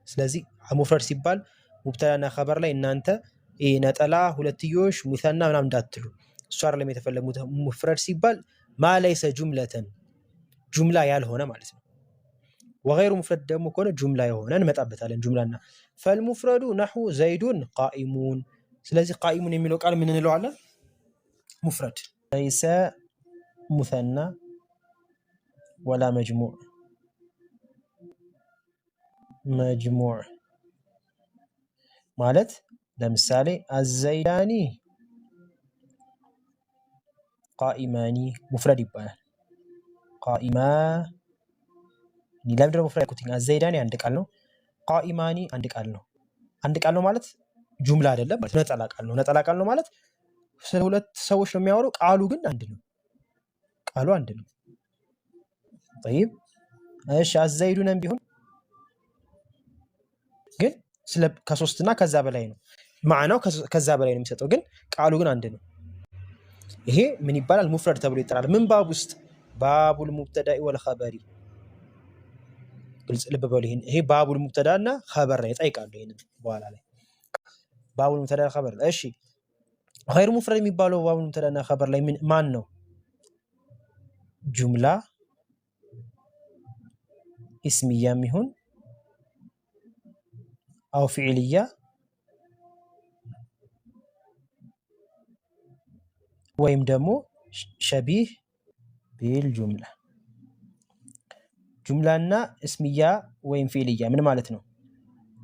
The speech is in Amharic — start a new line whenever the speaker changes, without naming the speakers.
ስለዚህ ሙፍረድ ሲባል ሙብተዳና ኸበር ላይ እናንተ ነጠላ ሁለትዮሽ ሙሰና ምናምን እንዳትሉ እሱ አይደለም የተፈለጉት ሙፍረድ ሲባል ማ ለይሰ ጁምለተን ጁምላ ያልሆነ ማለት ነው ወገይሩ ሙፍረድ ደግሞ ከሆነ ጁምላ የሆነ እንመጣበታለን ጁምላና ፈልሙፍረዱ ነሑ ዘይዱን ቃኢሙን ስለዚህ ቃኢሙን የሚለው ቃል ምን እንለዋለን ሙፍረድ ለይሰ ሙሰና ወላ መጅሙዕ ማለት ለምሳሌ አዘይዳኒ ቃኢማኒ ሙፍረድ ይባላል ቃኢማኒ ለምንድነው ሙፍረድ ያልኩት አዘይዳኒ አንድ ቃል ነው ቃኢማኒ አንድ ቃል ነው ማለት ጁምላ አይደለም ማለት ነጠላ ቃል ነው ማለት ስለ ሁለት ሰዎች ነው የሚያወራው ቃሉ ግን አንድ ነው طيب እሺ አዘይዱንም ቢሆን ግን ስለ ከሶስትና ከዛ በላይ ነው ማዕናው ከዛ በላይ ነው የሚሰጠው ግን ቃሉ ግን አንድ ነው ይሄ ምን ይባላል ሙፍረድ ተብሎ ይጠራል ምን ባብ ውስጥ ባቡል ሙብተዳኢ ወል ኸበሪ ግልጽ ልብ በሉ ይሄ ባቡል ሙብተዳና ኸበር ላይ ይጠይቃሉ ይሄን በኋላ ላይ ባቡል ሙብተዳ ኸበር እሺ ገይሩ ሙፍረድ የሚባለው ባቡል ሙብተዳና ኸበር ላይ ማን ነው ጁምላ እስሚያም ይሁን አው ፊዕልያ ወይም ደግሞ ሸቢህ ቢል ጁምላና እስሚያ ወይም ፊዕልያ ምን ማለት ነው